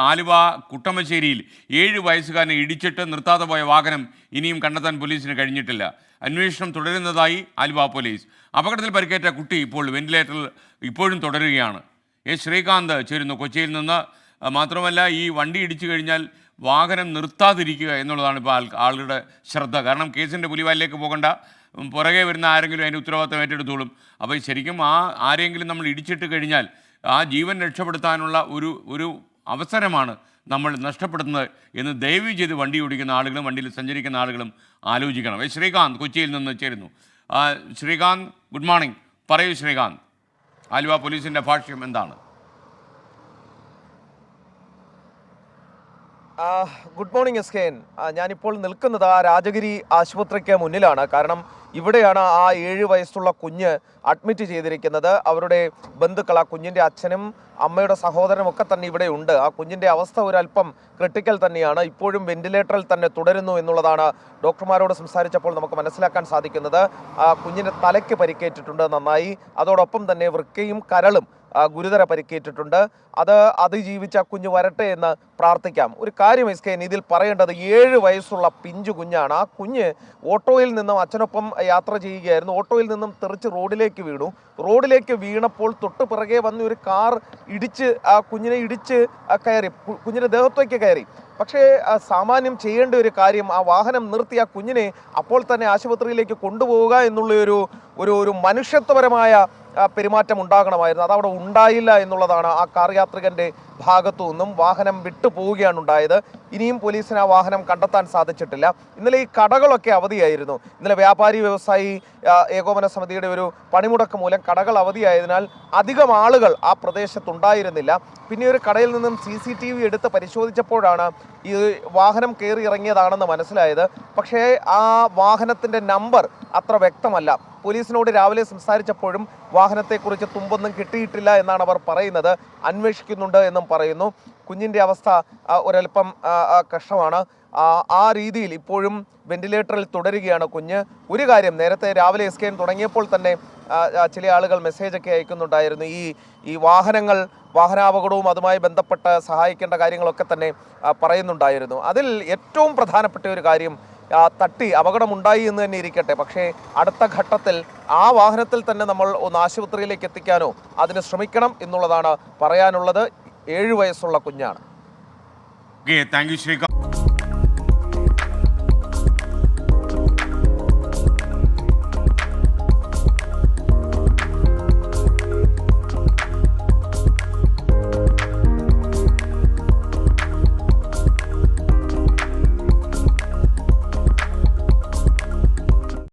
ആലുവ കുട്ടമശ്ശേരിയിൽ 7 വയസ്സുകാരനെ ഇടിച്ചിട്ട് നിർത്താതെ പോയ വാഹനം ഇനിയും കണ്ടെത്താൻ പോലീസിന് കഴിഞ്ഞിട്ടില്ല. അന്വേഷണം തുടരുന്നതായി ആലുവ പോലീസ്. അപകടത്തിൽ പരിക്കേറ്റ കുട്ടി ഇപ്പോൾ വെന്റിലേറ്ററിൽ ഇപ്പോഴും തുടരുകയാണ്. ശ്രീകാന്ത് ചേരുന്നു കൊച്ചിയിൽ നിന്ന്. മാത്രമല്ല, ഈ വണ്ടി ഇടിച്ചു കഴിഞ്ഞാൽ വാഹനം നിർത്താതിരിക്കുക എന്നുള്ളതാണ് ഇപ്പോൾ ആളുടെ ശ്രദ്ധ. കാരണം കേസിൻ്റെ പുലിവാലിലേക്ക് പോകേണ്ട, പുറകെ വരുന്ന ആരെങ്കിലും അതിൻ്റെ ഉത്തരവാദിത്തം ഏറ്റെടുത്തോളും. അപ്പോൾ ശരിക്കും ആരെങ്കിലും നമ്മൾ ഇടിച്ചിട്ട് കഴിഞ്ഞാൽ ആ ജീവൻ രക്ഷപ്പെടുത്താനുള്ള ഒരു അവസരമാണ് നമ്മൾ നഷ്ടപ്പെടുന്നത് എന്ന് ദയവ് ചെയ്ത് വണ്ടി ഓടിക്കുന്ന ആളുകളും വണ്ടിയിൽ സഞ്ചരിക്കുന്ന ആളുകളും ആലോചിക്കണം. ശ്രീകാന്ത് കൊച്ചിയിൽ നിന്ന് ചേരുന്നു. Srikanth, good morning. പറയൂ ശ്രീകാന്ത്, ആലുവ പോലീസിൻ്റെ ഭാഷ്യം എന്താണ്? ഗുഡ് മോർണിംഗ് എസ്കേൻ. ഞാനിപ്പോൾ നിൽക്കുന്നത് ആ രാജഗിരി ആശുപത്രിക്ക് മുന്നിലാണ്. കാരണം ഇവിടെയാണ് ആ 7 വയസ്സുള്ള കുഞ്ഞ് അഡ്മിറ്റ് ചെയ്തിരിക്കുന്നത്. അവരുടെ ബന്ധുക്കൾ, ആ കുഞ്ഞിൻ്റെ അച്ഛനും അമ്മയുടെ സഹോദരനും ഒക്കെ തന്നെ ഇവിടെ ഉണ്ട്. ആ കുഞ്ഞിൻ്റെ അവസ്ഥ ഒരല്പം ക്രിട്ടിക്കൽ തന്നെയാണ്. ഇപ്പോഴും വെന്റിലേറ്ററിൽ തന്നെ തുടരുന്നു എന്നുള്ളതാണ് ഡോക്ടർമാരോട് സംസാരിച്ചപ്പോൾ നമുക്ക് മനസ്സിലാക്കാൻ സാധിക്കുന്നത്. ആ കുഞ്ഞിൻ്റെ തലയ്ക്ക് പരിക്കേറ്റിട്ടുണ്ട് നന്നായി. അതോടൊപ്പം തന്നെ വൃക്കയും കരളും ഗുരുതര പരിക്കേറ്റിട്ടുണ്ട്. അത് അതിജീവിച്ച കുഞ്ഞ് വരട്ടെ എന്ന് പ്രാർത്ഥിക്കാം. ഒരു കാര്യം എസ്കേൻ ഇതിൽ പറയേണ്ടത്, 7 വയസ്സുള്ള പിഞ്ചു കുഞ്ഞാണ്. ആ കുഞ്ഞ് ഓട്ടോയിൽ നിന്നും അച്ഛനൊപ്പം യാത്ര ചെയ്യുകയായിരുന്നു. ഓട്ടോയിൽ നിന്നും തെറിച്ച് റോഡിലേക്ക് വീണു. റോഡിലേക്ക് വീണപ്പോൾ തൊട്ട് പിറകെ വന്ന് ഒരു കാർ ഇടിച്ച് ആ കുഞ്ഞിനെ ഇടിച്ച് കയറി, കുഞ്ഞിൻ്റെ ദേഹത്തേക്ക് കയറി. പക്ഷേ സാമാന്യം ചെയ്യേണ്ട ഒരു കാര്യം, ആ വാഹനം നിർത്തി ആ കുഞ്ഞിനെ അപ്പോൾ തന്നെ ആശുപത്രിയിലേക്ക് കൊണ്ടുപോവുക എന്നുള്ള ഒരു മനുഷ്യത്വപരമായ പെരുമാറ്റം ഉണ്ടാകണമായിരുന്നു. അതവിടെ ഉണ്ടായില്ല എന്നുള്ളതാണ് ആ കാർ യാത്രികൻ്റെ ഭാഗത്തു നിന്നും. വാഹനം വിട്ടു പോവുകയാണ് ഉണ്ടായത്. ഇനിയും പോലീസിന് ആ വാഹനം കണ്ടെത്താൻ സാധിച്ചിട്ടില്ല. ഇന്നലെ ഈ കടകളൊക്കെ അവധിയായിരുന്നു. ഇന്നലെ വ്യാപാരി വ്യവസായി ഏകോപന സമിതിയുടെ ഒരു പണിമുടക്ക് മൂലം കടകൾ അവധിയായതിനാൽ അധികം ആളുകൾ ആ പ്രദേശത്തുണ്ടായിരുന്നില്ല. പിന്നെ ഒരു കടയിൽ നിന്നും CCTV എടുത്ത് പരിശോധിച്ചപ്പോഴാണ് ഈ വാഹനം കയറി ഇറങ്ങിയതാണെന്ന് മനസ്സിലായത്. പക്ഷേ ആ വാഹനത്തിൻ്റെ നമ്പർ അത്ര വ്യക്തമല്ല. പോലീസിനോട് രാവിലെ സംസാരിച്ചപ്പോഴും വാഹനത്തെക്കുറിച്ച് തുമ്പൊന്നും കിട്ടിയിട്ടില്ല എന്നാണ് അവർ പറയുന്നത്. അന്വേഷിക്കുന്നുണ്ട് എന്നും പറയുന്നു. കുഞ്ഞിൻ്റെ അവസ്ഥ ഒരല്പം കഷ്ടമാണ്. ആ രീതിയിൽ ഇപ്പോഴും വെന്റിലേറ്ററിൽ തുടരുകയാണ് കുഞ്ഞ്. ഒരു കാര്യം, നേരത്തെ രാവിലെ SKN തുടങ്ങിയപ്പോൾ തന്നെ ചില ആളുകൾ മെസ്സേജൊക്കെ അയക്കുന്നുണ്ടായിരുന്നു. ഈ വാഹനാപകടവും അതുമായി ബന്ധപ്പെട്ട് സഹായിക്കേണ്ട കാര്യങ്ങളൊക്കെ തന്നെ പറയുന്നുണ്ടായിരുന്നു. അതിൽ ഏറ്റവും പ്രധാനപ്പെട്ട ഒരു കാര്യം, അപകടമുണ്ടായി എന്ന് തന്നെ ഇരിക്കട്ടെ, പക്ഷേ അടുത്ത ഘട്ടത്തിൽ ആ വാഹനത്തിൽ തന്നെ നമ്മൾ ഒന്ന് ആശുപത്രിയിലേക്ക് എത്തിക്കാനോ അതിന് ശ്രമിക്കണം എന്നുള്ളതാണ് പറയാനുള്ളത്. 7 വയസ്സുള്ള കുഞ്ഞാണ്. Thank you Srikanth.